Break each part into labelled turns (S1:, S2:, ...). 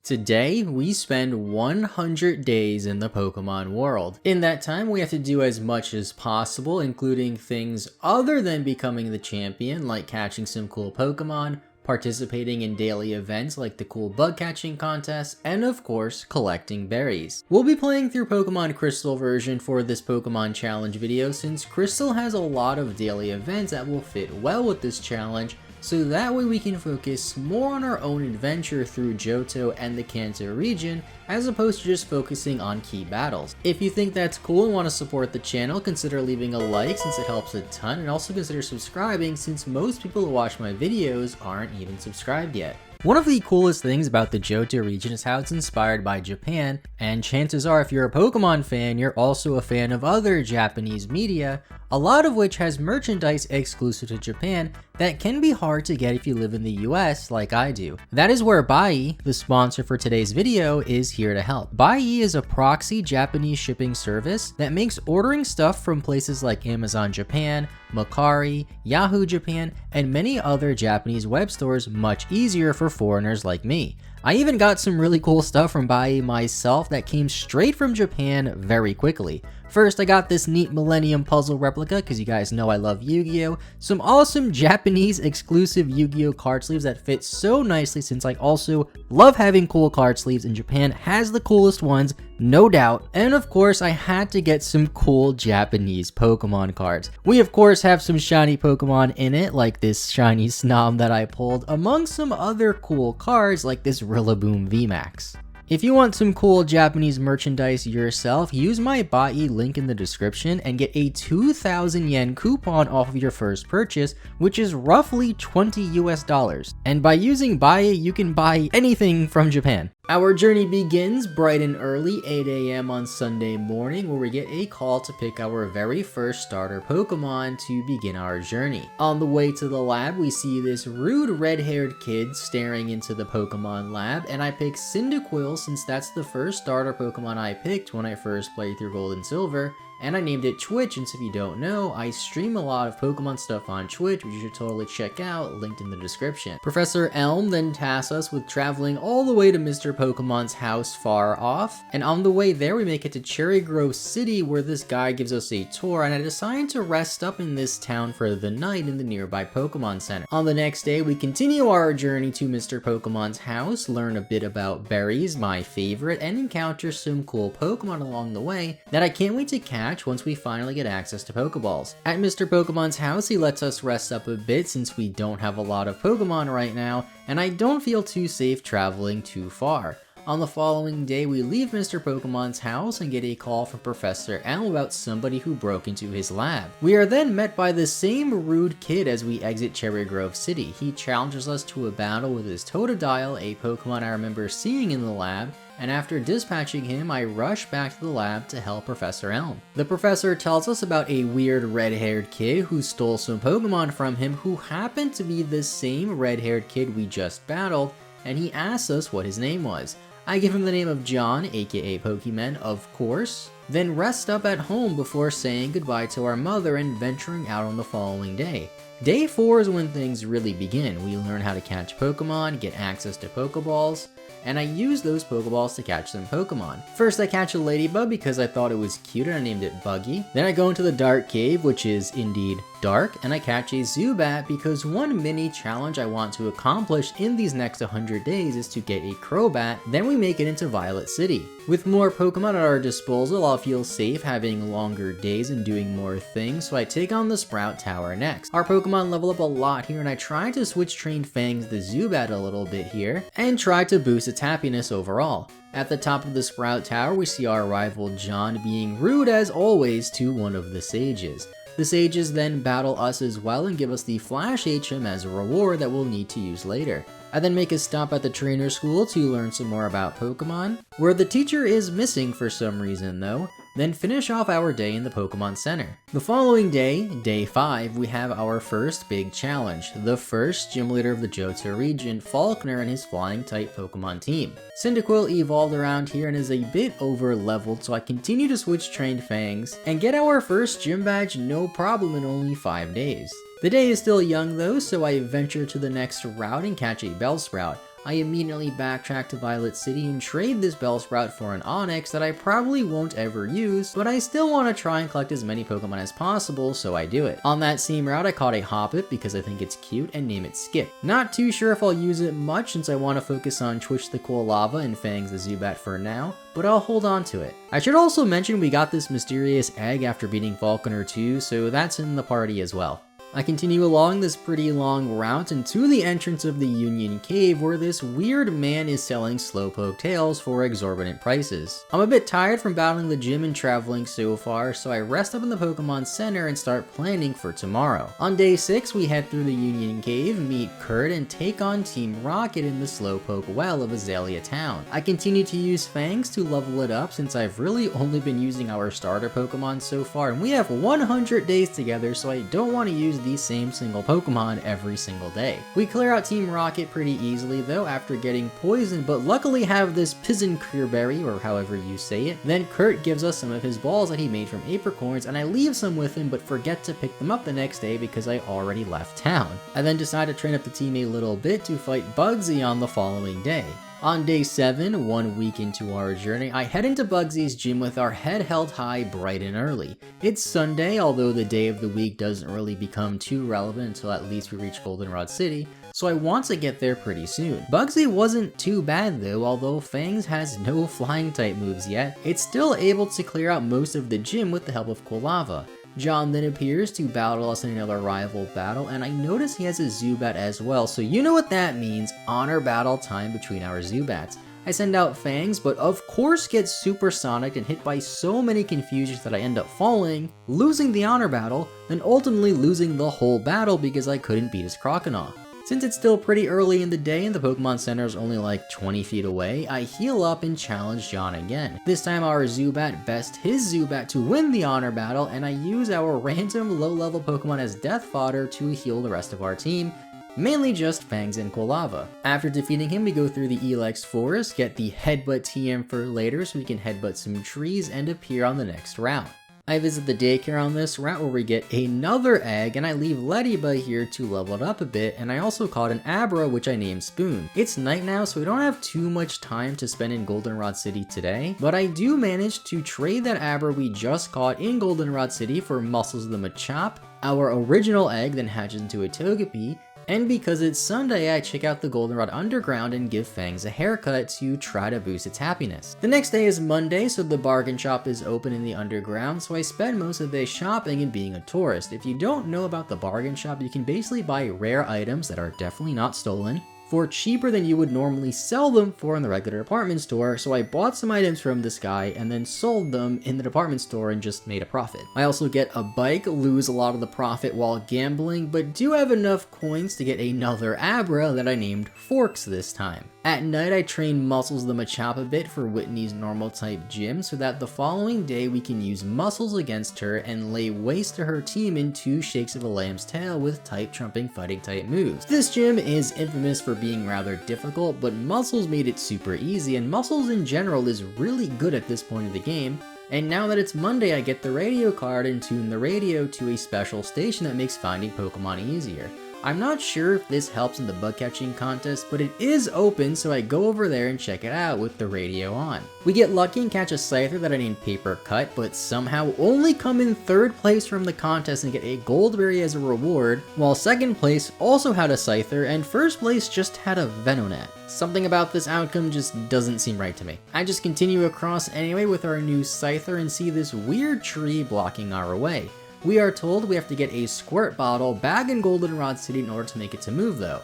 S1: Today, we spend 100 days in the Pokemon world. In that time, we have to do as much as possible, including things other than becoming the champion, like catching some cool Pokemon, participating in daily events like the cool bug catching contest, and of course, collecting berries. We'll be playing through Pokemon Crystal version for this Pokemon challenge video, since Crystal has a lot of daily events that will fit well with this challenge, so that way we can focus more on our own adventure through Johto and the Kanto region, as opposed to just focusing on key battles. If you think that's cool and want to support the channel, consider leaving a like since it helps a ton, and also consider subscribing since most people who watch my videos aren't even subscribed yet. One of the coolest things about the Johto region is how it's inspired by Japan, and chances are if you're a Pokemon fan, you're also a fan of other Japanese media, a lot of which has merchandise exclusive to Japan that can be hard to get if you live in the US like I do. That is where Buyee, the sponsor for today's video, is here to help. Buyee is a proxy Japanese shipping service that makes ordering stuff from places like Amazon Japan, Mercari, Yahoo Japan, and many other Japanese web stores much easier for foreigners like me. I even got some really cool stuff from Buyee myself that came straight from Japan very quickly. First, I got this neat Millennium Puzzle replica, because you guys know I love Yu-Gi-Oh! Some awesome Japanese exclusive Yu-Gi-Oh! Card sleeves that fit so nicely, since I also love having cool card sleeves, and Japan has the coolest ones, no doubt. And of course, I had to get some cool Japanese Pokemon cards. We of course have some shiny Pokemon in it, like this shiny Snom that I pulled, among some other cool cards like this Rillaboom VMAX. If you want some cool Japanese merchandise yourself, use my Buyee link in the description and get a 2,000 yen coupon off of your first purchase, which is roughly $20 US. And by using Buyee, you can buy anything from Japan. Our journey begins bright and early, 8 AM on Sunday morning, where we get a call to pick our very first starter Pokemon to begin our journey. On the way to the lab, we see this rude red-haired kid staring into the Pokemon lab, and I pick Cyndaquil since that's the first starter Pokemon I picked when I first played through Gold and Silver. And I named it Twitch, and so if you don't know, I stream a lot of Pokemon stuff on Twitch, which you should totally check out, linked in the description. Professor Elm then tasks us with traveling all the way to Mr. Pokemon's house far off, and on the way there we make it to Cherry Grove City, where this guy gives us a tour, and I decide to rest up in this town for the night in the nearby Pokemon Center. On the next day, we continue our journey to Mr. Pokemon's house, learn a bit about berries, my favorite, and encounter some cool Pokemon along the way that I can't wait to catch once we finally get access to Pokeballs. At Mr. Pokemon's house, he lets us rest up a bit since we don't have a lot of Pokemon right now, and I don't feel too safe traveling too far. On the following day, we leave Mr. Pokemon's house and get a call from Professor Elm about somebody who broke into his lab. We are then met by the same rude kid as we exit Cherry Grove City. He challenges us to a battle with his Totodile, a Pokemon I remember seeing in the lab, and after dispatching him, I rush back to the lab to help Professor Elm. The professor tells us about a weird red-haired kid who stole some Pokemon from him who happened to be the same red-haired kid we just battled, and he asks us what his name was. I give him the name of John, aka Pokemon, of course, then rest up at home before saying goodbye to our mother and venturing out on the following day. Day 4 is when things really begin. We learn how to catch Pokemon, get access to Pokeballs, and I use those Pokeballs to catch some Pokemon. First I catch a ladybug because I thought it was cute and I named it Buggy. Then I go into the dark cave, which is indeed dark, and I catch a Zubat because one mini challenge I want to accomplish in these next 100 days is to get a Crobat. Then we make it into Violet City. With more Pokemon at our disposal, I'll feel safe having longer days and doing more things, so I take on the Sprout Tower next. Our Pokemon level up a lot here, and I try to switch train Fangs the Zubat a little bit here, and try to boost its happiness overall. At the top of the Sprout Tower, we see our rival John being rude as always to one of the sages. The sages then battle us as well and give us the Flash HM as a reward that we'll need to use later. I then make a stop at the trainer school to learn some more about Pokemon, where the teacher is missing for some reason though, then finish off our day in the Pokemon Center. The following day, day 5, we have our first big challenge, the first gym leader of the Johto region, Falkner and his flying type Pokemon team. Cyndaquil evolved around here and is a bit over leveled, so I continue to switch trained Fangs and get our first gym badge no problem in only 5 days. The day is still young though, so I venture to the next route and catch a Bellsprout. I immediately backtrack to Violet City and trade this Bellsprout for an Onix that I probably won't ever use, but I still want to try and collect as many Pokemon as possible, so I do it. On that same route, I caught a Hoppip because I think it's cute and name it Skip. Not too sure if I'll use it much since I want to focus on Twitch the Quilava and Fangs the Zubat for now, but I'll hold on to it. I should also mention we got this mysterious egg after beating Falconer 2, so that's in the party as well. I continue along this pretty long route and to the entrance of the Union Cave where this weird man is selling Slowpoke tails for exorbitant prices. I'm a bit tired from battling the gym and traveling so far, so I rest up in the Pokemon Center and start planning for tomorrow. On day 6, we head through the Union Cave, meet Kurt, and take on Team Rocket in the Slowpoke Well of Azalea Town. I continue to use Fangs to level it up since I've really only been using our starter Pokemon so far, and we have 100 days together, so I don't want to use the same single Pokemon every single day. We clear out Team Rocket pretty easily though after getting poisoned, but luckily have this Pizzin Berry, or however you say it. Then Kurt gives us some of his balls that he made from apricorns, and I leave some with him but forget to pick them up the next day because I already left town. I then decide to train up the team a little bit to fight Bugsy on the following day. On day 7, 1 week into our journey, I head into Bugsy's gym with our head held high bright and early. It's Sunday, although the day of the week doesn't really become too relevant until at least we reach Goldenrod City, so I want to get there pretty soon. Bugsy wasn't too bad though, although Fangs has no flying type moves yet. It's still able to clear out most of the gym with the help of Quilava. John then appears to battle us in another rival battle, and I notice he has a Zubat as well, so you know what that means, honor battle time between our Zubats. I send out Fangs, but of course get supersonic and hit by so many confusions that I end up falling, losing the honor battle, then ultimately losing the whole battle because I couldn't beat his Croconaw. Since it's still pretty early in the day and the Pokemon Center is only like 20 feet away, I heal up and challenge John again. This time our Zubat bests his Zubat to win the honor battle, and I use our random low-level Pokemon as death fodder to heal the rest of our team, mainly just Fangs and Quilava. After defeating him, we go through the Elex Forest, get the Headbutt TM for later so we can headbutt some trees and appear on the next route. I visit the daycare on this route where we get another egg, and I leave Ladybug here to level it up a bit, and I also caught an Abra which I named Spoon. It's night now, so we don't have too much time to spend in Goldenrod City today, but I do manage to trade that Abra we just caught in Goldenrod City for Muscles of the Machop. Our original egg then hatches into a Togepi, and because it's Sunday, I check out the Goldenrod Underground and give Fangs a haircut to try to boost its happiness. The next day is Monday, so the bargain shop is open in the Underground, so I spend most of the day shopping and being a tourist. If you don't know about the bargain shop, you can basically buy rare items that are definitely not stolen for cheaper than you would normally sell them for in the regular department store, so I bought some items from this guy and then sold them in the department store and just made a profit. I also get a bike, lose a lot of the profit while gambling, but do have enough coins to get another Abra that I named Forks this time. At night, I train Muscles the Machop a bit for Whitney's normal type gym so that the following day we can use Muscles against her and lay waste to her team in 2 shakes of a lamb's tail with type trumping fighting type moves. This gym is infamous for being rather difficult, but Muscles made it super easy, and Muscles in general is really good at this point of the game. And now that it's Monday, I get the radio card and tune the radio to a special station that makes finding Pokemon easier. I'm not sure if this helps in the bug catching contest, but it is open, so I go over there and check it out with the radio on. We get lucky and catch a Scyther that I named Paper Cut, but somehow only come in 3rd place from the contest and get a Goldberry as a reward, while 2nd place also had a Scyther and 1st place just had a Venonat. Something about this outcome just doesn't seem right to me. I just continue across anyway with our new Scyther and see this weird tree blocking our way. We are told we have to get a squirt bottle back in Goldenrod City in order to make it to move though.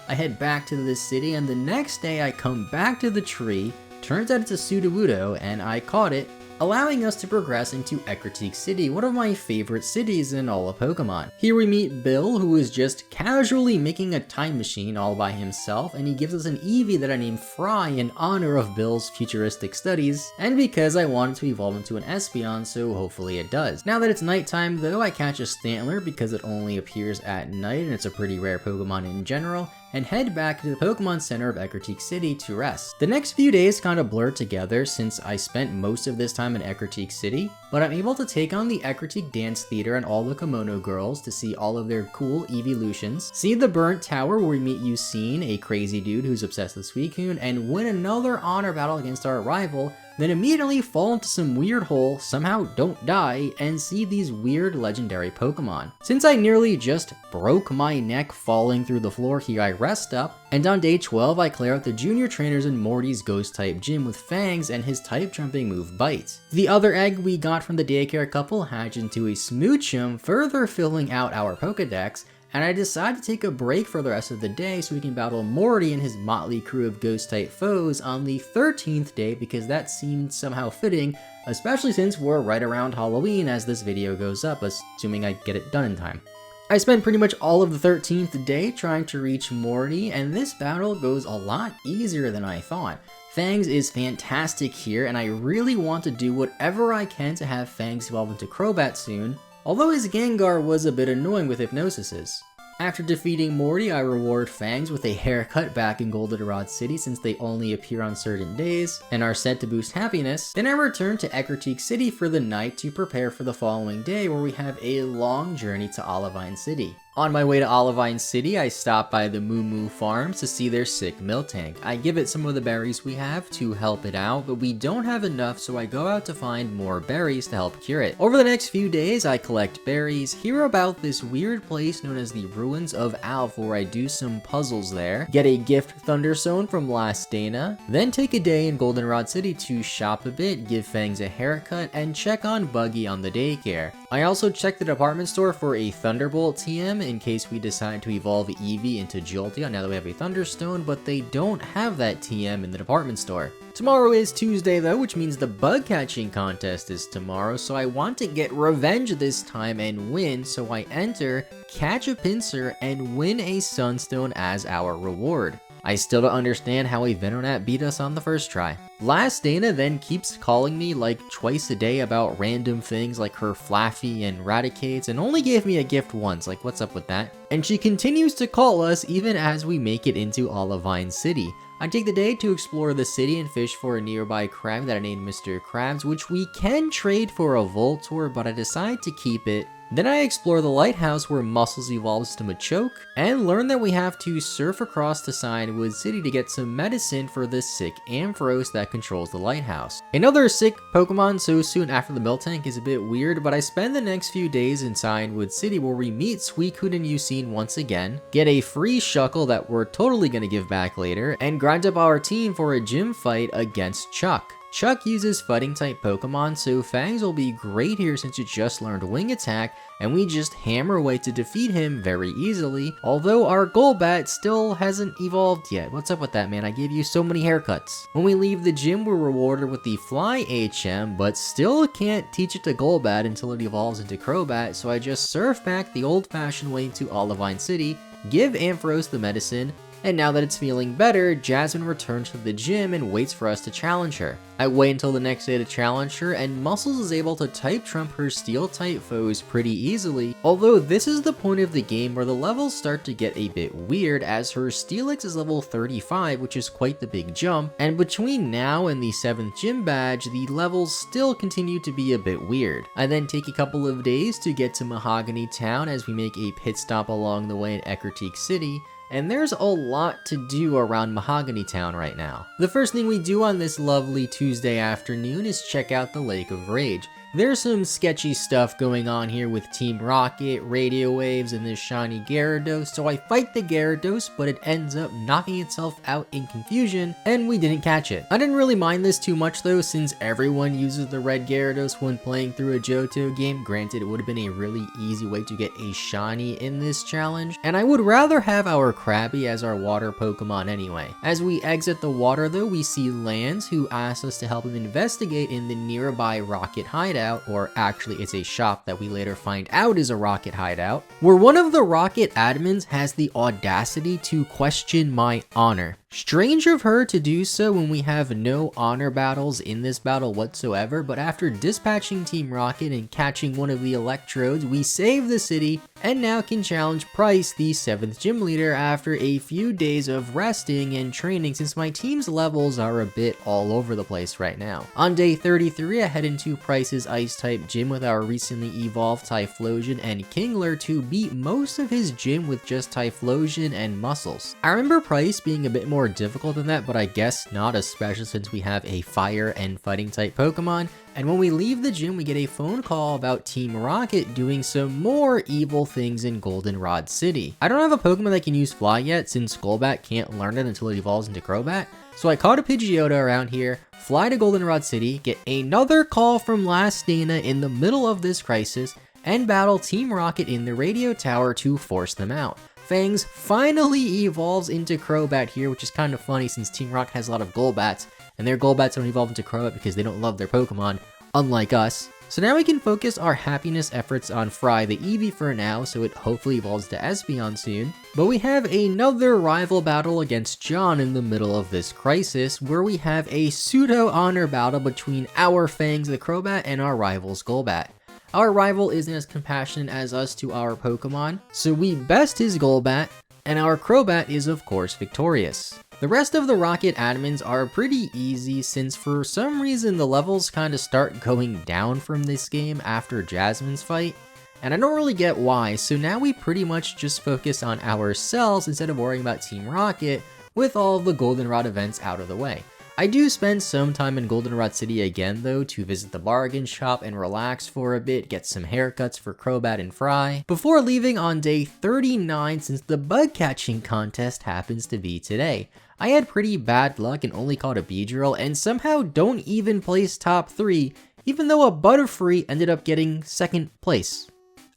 S1: I head back to this city, and the next day I come back to the tree, turns out it's a Sudowoodo, and I caught it, allowing us to progress into Ecruteak City, one of my favorite cities in all of Pokemon. Here we meet Bill, who is just casually making a time machine all by himself, and he gives us an Eevee that I named Fry in honor of Bill's futuristic studies, and because I wanted to evolve into an Espeon, so hopefully it does. Now that it's nighttime though, I catch a Stantler because it only appears at night and it's a pretty rare Pokemon in general, and head back to the Pokemon Center of Ecruteak City to rest. The next few days kind of blur together since I spent most of this time in Ecruteak City, but I'm able to take on the Ecruteak Dance Theater and all the Kimono girls to see all of their cool evolutions, see the Burnt Tower where we meet Yucine, a crazy dude who's obsessed with Suicune, and win another honor battle against our rival, then immediately fall into some weird hole, somehow don't die, and see these weird legendary Pokemon. Since I nearly just broke my neck falling through the floor here, I rest up, and on day 12 I clear out the junior trainers in Morty's ghost type gym with Fangs and his type jumping move Bite. The other egg we got from the daycare couple hatched into a Smoochum, further filling out our Pokedex, and I decide to take a break for the rest of the day so we can battle Morty and his motley crew of ghost-type foes on the 13th day because that seemed somehow fitting, especially since we're right around Halloween as this video goes up, assuming I get it done in time. I spent pretty much all of the 13th day trying to reach Morty, and this battle goes a lot easier than I thought. Fangs is fantastic here, and I really want to do whatever I can to have Fangs evolve into Crobat soon, although his Gengar was a bit annoying with hypnosises. After defeating Morty, I reward Fangs with a haircut back in Goldenrod City since they only appear on certain days and are said to boost happiness. Then I return to Ecruteak City for the night to prepare for the following day where we have a long journey to Olivine City. On my way to Olivine City, I stop by the Moo Moo Farms to see their sick Miltank. I give it some of the berries we have to help it out, but we don't have enough, so I go out to find more berries to help cure it. Over the next few days, I collect berries, hear about this weird place known as the Ruins of Alpha where I do some puzzles there, get a gift Thunderstone from Last Dana, then take a day in Goldenrod City to shop a bit, give Fangs a haircut, and check on Buyee on the daycare. I also check the department store for a Thunderbolt TM in case we decide to evolve Eevee into Jolteon now that we have a Thunderstone, but they don't have that TM in the department store. Tomorrow is Tuesday though, which means the bug catching contest is tomorrow, so I want to get revenge this time and win, so I enter, catch a Pinsir, and win a Sunstone as our reward. I still don't understand how a Venonat beat us on the first try. Last Dana then keeps calling me like twice a day about random things like her Flaffy and Raticates and only gave me a gift once, like what's up with that? And she continues to call us even as we make it into Olivine City. I take the day to explore the city and fish for a nearby crab that I named Mr. Krabs, which we can trade for a Voltorb, but I decide to keep it. Then I explore the lighthouse where Muscles evolves to Machoke, and learn that we have to surf across to Cyanwood City to get some medicine for the sick Ampharos that controls the lighthouse. Another sick Pokemon so soon after the Miltank is a bit weird, but I spend the next few days in Cyanwood City where we meet Suicune and Yucine once again, get a free Shuckle that we're totally gonna give back later, and grind up our team for a gym fight against Chuck. Chuck uses fighting type Pokemon, so Fangs will be great here since it just learned Wing Attack, and we just hammer away to defeat him very easily, although our Golbat still hasn't evolved yet. What's up with that, man? I gave you so many haircuts. When we leave the gym, we're rewarded with the Fly HM, but still can't teach it to Golbat until it evolves into Crobat, so I just surf back the old-fashioned way to Olivine City, give Ampharos the medicine, and now that it's feeling better, Jasmine returns to the gym and waits for us to challenge her. I wait until the next day to challenge her, and Muscles is able to type trump her steel-type foes pretty easily, although this is the point of the game where the levels start to get a bit weird as her Steelix is level 35, which is quite the big jump, and between now and the 7th gym badge, the levels still continue to be a bit weird. I then take a couple of days to get to Mahogany Town as we make a pit stop along the way in Ecruteak City, and there's a lot to do around Mahogany Town right now. The first thing we do on this lovely Tuesday afternoon is check out the Lake of Rage. There's some sketchy stuff going on here with Team Rocket, Radio Waves, and this shiny Gyarados, so I fight the Gyarados, but it ends up knocking itself out in confusion, and we didn't catch it. I didn't really mind this too much though, since everyone uses the red Gyarados when playing through a Johto game. Granted, it would have been a really easy way to get a shiny in this challenge, and I would rather have our Krabby as our water Pokemon anyway. As we exit the water though, we see Lance, who asks us to help him investigate in the nearby Rocket hideout, or actually it's a shop that we later find out is a Rocket hideout, where one of the Rocket admins has the audacity to question my honor. Strange of her to do so when we have no honor battles in this battle whatsoever, but after dispatching Team Rocket and catching one of the electrodes, we save the city and now can challenge Price, the 7th gym leader, after a few days of resting and training since my team's levels are a bit all over the place right now. On day 33, I head into Price's ice type gym with our recently evolved Typhlosion and Kingler to beat most of his gym with just Typhlosion and muscles. I remember Price being a bit more difficult than that, but I guess not, especially since we have a fire and fighting type Pokemon. And when we leave the gym, we get a phone call about Team Rocket doing some more evil things in Goldenrod City. I don't have a Pokemon that can use Fly yet, since Golbat can't learn it until it evolves into Crobat. So I caught a Pidgeotto around here, fly to Goldenrod City, get another call from Last Dana in the middle of this crisis, and battle Team Rocket in the radio tower to force them out. Fangs finally evolves into Crobat here, which is kind of funny since Team Rocket has a lot of Golbats, and their Golbats don't evolve into Crobat because they don't love their Pokemon, unlike us. So now we can focus our happiness efforts on Fry the Eevee for now, so it hopefully evolves to Espeon soon. But we have another rival battle against John in the middle of this crisis, where we have a pseudo-honor battle between our Fangs the Crobat and our rival's Golbat. Our rival isn't as compassionate as us to our Pokemon, so we best his Golbat, and our Crobat is of course victorious. The rest of the Rocket admins are pretty easy since for some reason the levels kinda start going down from this game after Jasmine's fight, and I don't really get why, so now we pretty much just focus on ourselves instead of worrying about Team Rocket with all of the Goldenrod events out of the way. I do spend some time in Goldenrod City again though to visit the bargain shop and relax for a bit, get some haircuts for Crobat and Fry, before leaving on day 39 since the bug catching contest happens to be today. I had pretty bad luck and only caught a Beedrill and somehow don't even place top 3, even though a Butterfree ended up getting 2nd place.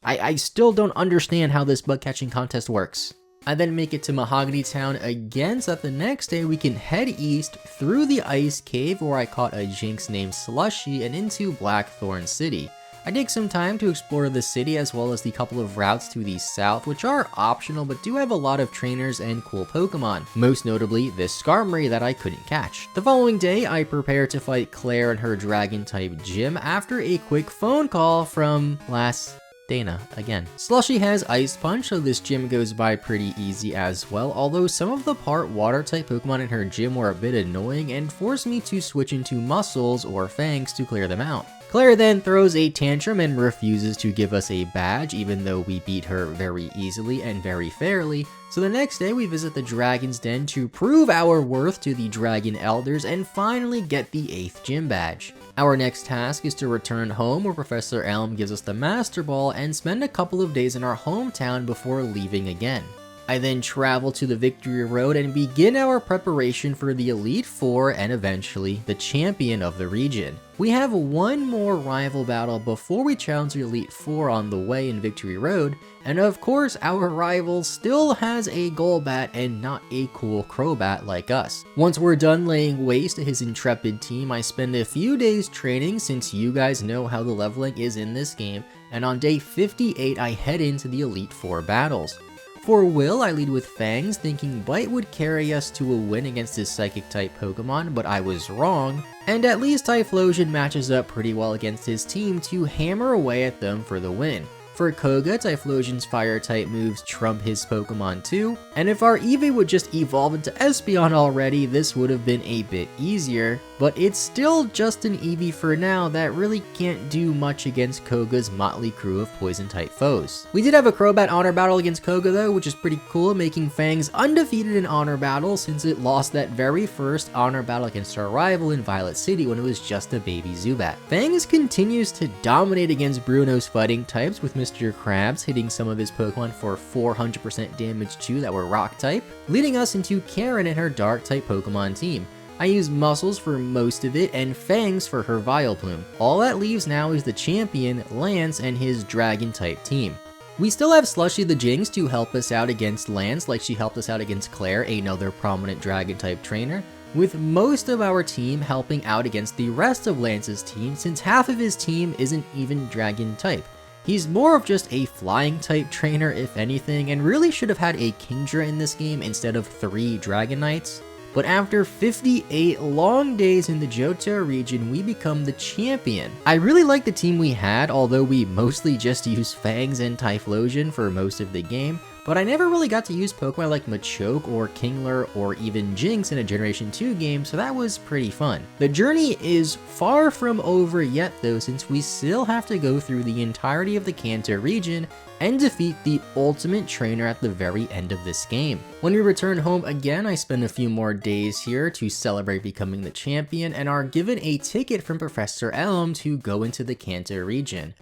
S1: I still don't understand how this bug catching contest works. I then make it to Mahogany Town again so that the next day we can head east through the ice cave where I caught a Jinx named Slushy and into Blackthorn City. I take some time to explore the city as well as the couple of routes to the south, which are optional but do have a lot of trainers and cool Pokemon, most notably this Skarmory that I couldn't catch. The following day, I prepare to fight Claire in her Dragon-type gym after a quick phone call from Last Dana again. Slushy has Ice Punch, so this gym goes by pretty easy as well, although some of the part water type Pokemon in her gym were a bit annoying and forced me to switch into Muscles or Fangs to clear them out. Claire then throws a tantrum and refuses to give us a badge even though we beat her very easily and very fairly, so the next day we visit the Dragon's Den to prove our worth to the Dragon Elders and finally get the 8th gym badge. Our next task is to return home where Professor Elm gives us the Master Ball and spend a couple of days in our hometown before leaving again. I then travel to the Victory Road and begin our preparation for the Elite Four and eventually the champion of the region. We have one more rival battle before we challenge the Elite Four on the way in Victory Road, and of course our rival still has a Golbat and not a cool Crobat like us. Once we're done laying waste to his intrepid team, I spend a few days training since you guys know how the leveling is in this game, and on day 58 I head into the Elite Four battles. For Will, I lead with Fangs, thinking Bite would carry us to a win against his Psychic-type Pokemon, but I was wrong, and at least Typhlosion matches up pretty well against his team to hammer away at them for the win. For Koga, Typhlosion's Fire-type moves trump his Pokemon too, and if our Eevee would just evolve into Espeon already, this would have been a bit easier, but it's still just an Eevee for now that really can't do much against Koga's motley crew of Poison-type foes. We did have a Crobat Honor Battle against Koga though, which is pretty cool, making Fangs undefeated in Honor Battle since it lost that very first Honor Battle against our rival in Violet City when it was just a baby Zubat. Fangs continues to dominate against Bruno's fighting types with Mr. Krabs hitting some of his Pokemon for 400% damage too that were Rock type, leading us into Karen and her Dark type Pokemon team. I use Muscles for most of it and Fangs for her Vileplume. All that leaves now is the champion, Lance, and his Dragon type team. We still have Slushy the Jinx to help us out against Lance like she helped us out against Claire, another prominent Dragon type trainer, with most of our team helping out against the rest of Lance's team since half of his team isn't even Dragon type. He's more of just a flying type trainer if anything, and really should have had a Kingdra in this game instead of 3 Dragon Knights. But after 58 long days in the Johto region, we become the champion. I really like the team we had, although we mostly just used Fangs and Typhlosion for most of the game, but I never really got to use Pokemon like Machoke or Kingler or even Jinx in a Generation 2 game, so that was pretty fun. The journey is far from over yet though, since we still have to go through the entirety of the Kanto region and defeat the ultimate trainer at the very end of this game. When we return home again, I spend a few more days here to celebrate becoming the champion and are given a ticket from Professor Elm to go into the Kanto region.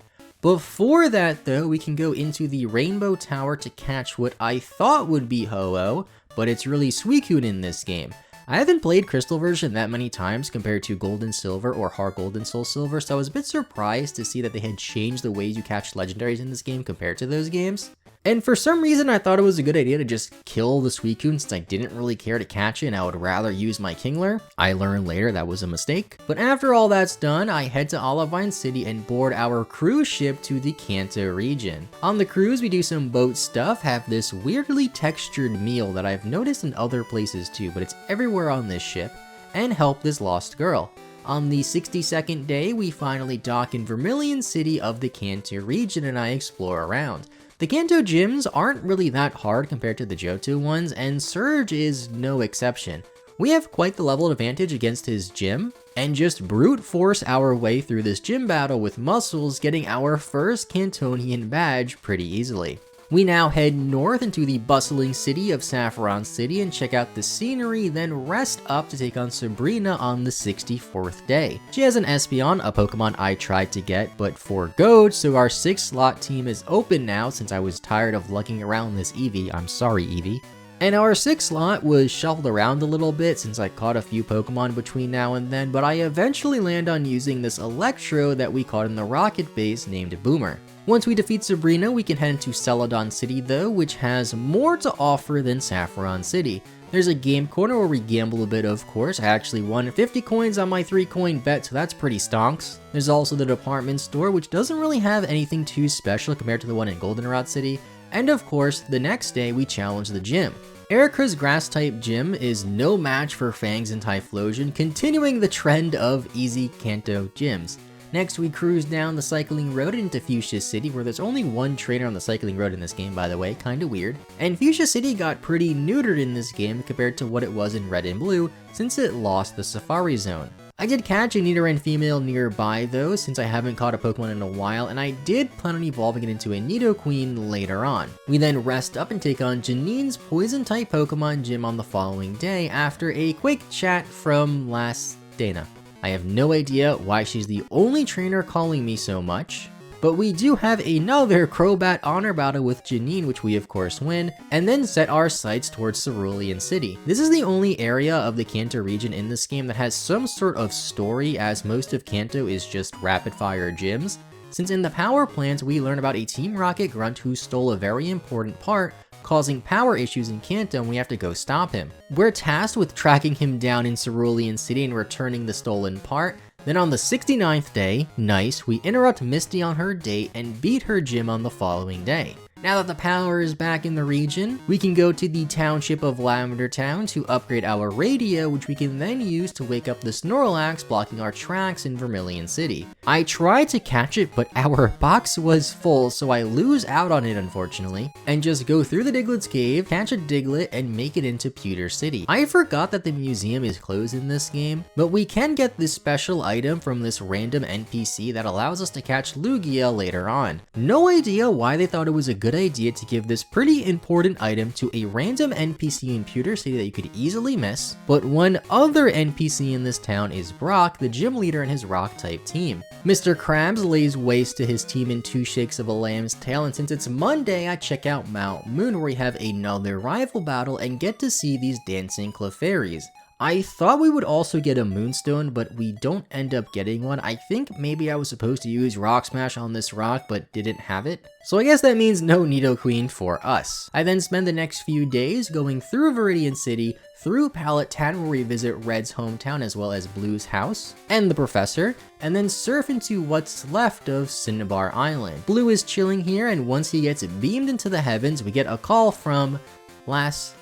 S1: Before that though, we can go into the Rainbow Tower to catch what I thought would be Ho-Oh, but it's really Suicune in this game. I haven't played Crystal version that many times compared to Gold and Silver or Heart Gold and Soul Silver, so I was a bit surprised to see that they had changed the ways you catch legendaries in this game compared to those games. And for some reason, I thought it was a good idea to just kill the Suicune since I didn't really care to catch it and I would rather use my Kingler. I learned later that was a mistake. But after all that's done, I head to Olivine City and board our cruise ship to the Kanto region. On the cruise, we do some boat stuff, have this weirdly textured meal that I've noticed in other places too, but it's everywhere on this ship, and help this lost girl. On the 62nd day, we finally dock in Vermilion City of the Kanto region and I explore around. The Kanto gyms aren't really that hard compared to the Johto ones, and Surge is no exception. We have quite the level advantage against his gym, and just brute force our way through this gym battle with muscles, getting our first Kantonian badge pretty easily. We now head north into the bustling city of Saffron City and check out the scenery, then rest up to take on Sabrina on the 64th day. She has an Espeon, a Pokemon I tried to get but forgoed, so our 6-slot team is open now since I was tired of lugging around this Eevee. I'm sorry, Eevee. And our 6th slot was shuffled around a little bit since I caught a few Pokemon between now and then, but I eventually land on using this Electro that we caught in the rocket base named Boomer. Once we defeat Sabrina, we can head into Celadon City though, which has more to offer than Saffron City. There's a game corner where we gamble a bit, of course. I actually won 50 coins on my 3-coin bet, so that's pretty stonks. There's also the department store, which doesn't really have anything too special compared to the one in Goldenrod City. And of course, the next day we challenge the gym. Erica's Grass-type gym is no match for Fangs and Typhlosion, continuing the trend of easy Kanto gyms. Next, we cruise down the cycling road into Fuchsia City, where there's only one trainer on the cycling road in this game, by the way, kinda weird. And Fuchsia City got pretty neutered in this game compared to what it was in Red and Blue, since it lost the Safari Zone. I did catch a Nidoran female nearby though, since I haven't caught a Pokemon in a while, and I did plan on evolving it into a Nidoqueen later on. We then rest up and take on Janine's Poison-type Pokemon gym on the following day after a quick chat from Last Dana. I have no idea why she's the only trainer calling me so much, but we do have another Crobat Honor Battle with Janine, which we of course win, and then set our sights towards Cerulean City. This is the only area of the Kanto region in this game that has some sort of story, as most of Kanto is just rapid-fire gyms, since in the power plant we learn about a Team Rocket grunt who stole a very important part, causing power issues in Kanto, and we have to go stop him. We're tasked with tracking him down in Cerulean City and returning the stolen part. Then on the 69th day, nice, we interrupt Misty on her date and beat her gym on the following day. Now that the power is back in the region, we can go to the township of Lavender Town to upgrade our radio, which we can then use to wake up the Snorlax blocking our tracks in Vermilion City. I tried to catch it, but our box was full, so I lose out on it unfortunately, and just go through the Diglett's cave, catch a Diglett, and make it into Pewter City. I forgot that the museum is closed in this game, but we can get this special item from this random NPC that allows us to catch Lugia later on. No idea why they thought it was a good idea to give this pretty important item to a random NPC in Pewter City that you could easily miss, but one other NPC in this town is Brock, the gym leader in his rock-type team. Mr. Krabs lays waste to his team in 2 shakes of a lamb's tail, and since it's Monday, I check out Mount Moon where we have another rival battle and get to see these dancing Clefairies. I thought we would also get a Moonstone, but we don't end up getting one. I think maybe I was supposed to use Rock Smash on this rock, but didn't have it. So I guess that means no Nidoqueen for us. I then spend the next few days going through Viridian City, through Pallet Town where we visit Red's hometown as well as Blue's house, and the professor, and then surf into what's left of Cinnabar Island. Blue is chilling here, and once he gets beamed into the heavens, we get a call from Last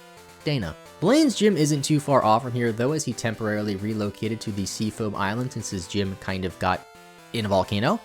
S1: Dana. Blaine's gym isn't too far off from here though, as he temporarily relocated to the Seafoam Island since his gym kind of got in a volcano.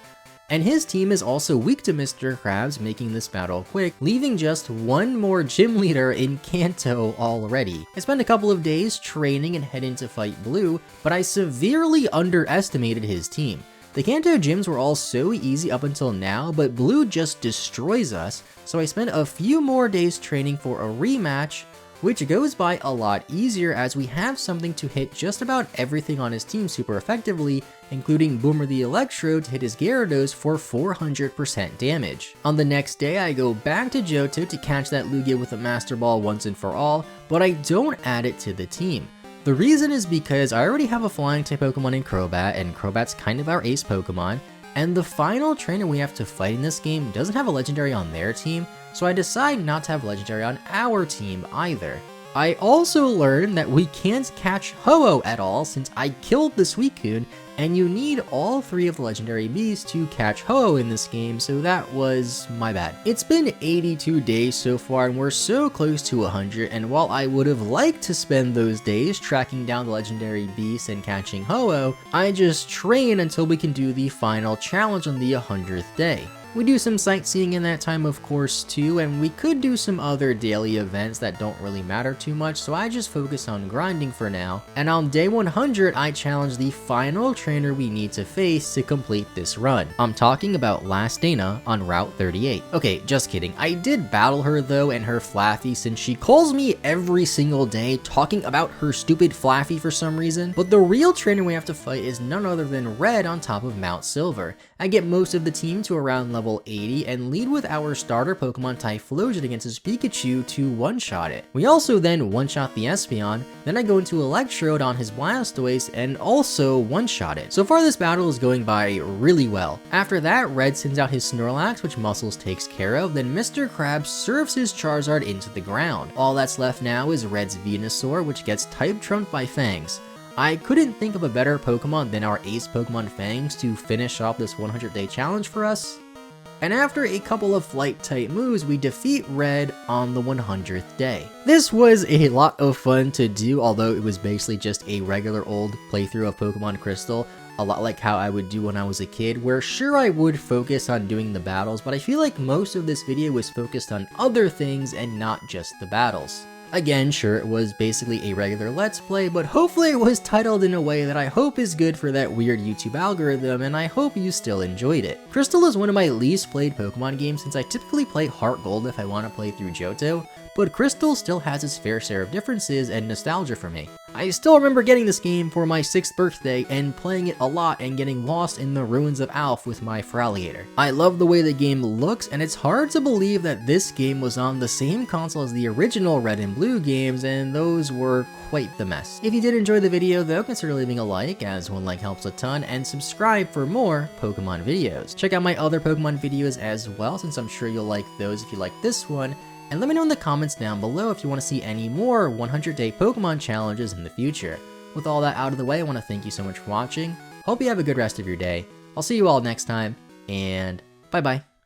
S1: And his team is also weak to Mr. Krabs, making this battle quick, leaving just one more gym leader in Kanto already. I spent a couple of days training and heading to fight Blue, but I severely underestimated his team. The Kanto gyms were all so easy up until now, but Blue just destroys us, so I spent a few more days training for a rematch, which goes by a lot easier as we have something to hit just about everything on his team super effectively, including Boomer the Electro to hit his Gyarados for 400% damage. On the next day, I go back to Johto to catch that Lugia with a Master Ball once and for all, but I don't add it to the team. The reason is because I already have a flying type Pokemon in Crobat, and Crobat's kind of our ace Pokemon, and the final trainer we have to fight in this game doesn't have a legendary on their team, so I decide not to have legendary on our team either. I also learned that we can't catch Ho-Oh at all since I killed the Suicune, and you need all 3 of the legendary bees to catch Ho-Oh in this game, so that was my bad. It's been 82 days so far and we're so close to 100, and while I would have liked to spend those days tracking down the legendary beast and catching Ho-Oh, I just train until we can do the final challenge on the 100th day. We do some sightseeing in that time of course too, and we could do some other daily events that don't really matter too much, so I just focus on grinding for now. And on day 100, I challenge the final trainer we need to face to complete this run. I'm talking about Last Dana on Route 38. Okay, just kidding. I did battle her though, and her Flaffy, since she calls me every single day talking about her stupid Flaffy for some reason. But the real trainer we have to fight is none other than Red on top of Mount Silver. I get most of the team to around level 80 and lead with our starter Pokemon Typhlosion against his Pikachu to one-shot it. We also then one-shot the Espeon, then I go into Electrode on his Blastoise and also one-shot it. So far this battle is going by really well. After that, Red sends out his Snorlax, which Muscles takes care of, then Mr. Krabs serves his Charizard into the ground. All that's left now is Red's Venusaur, which gets type trumped by Fangs. I couldn't think of a better Pokemon than our ace Pokemon Fangs to finish off this 100-day challenge for us. And after a couple of flight type moves, we defeat Red on the 100th day. This was a lot of fun to do, although it was basically just a regular old playthrough of Pokemon Crystal, a lot like how I would do when I was a kid, where sure I would focus on doing the battles, but I feel like most of this video was focused on other things and not just the battles. Again, sure, it was basically a regular Let's Play, but hopefully it was titled in a way that I hope is good for that weird YouTube algorithm, and I hope you still enjoyed it. Crystal is one of my least played Pokemon games since I typically play Heart Gold if I want to play through Johto, but Crystal still has its fair share of differences and nostalgia for me. I still remember getting this game for my 6th birthday and playing it a lot and getting lost in the ruins of Alph with my Feraligatr. I love the way the game looks, and it's hard to believe that this game was on the same console as the original Red and Blue games, and those were quite the mess. If you did enjoy the video though, consider leaving a like, as one like helps a ton, and subscribe for more Pokemon videos. Check out my other Pokemon videos as well, since I'm sure you'll like those if you like this one. And let me know in the comments down below if you want to see any more 100-day Pokemon challenges in the future. With all that out of the way, I want to thank you so much for watching. Hope you have a good rest of your day. I'll see you all next time, and bye-bye.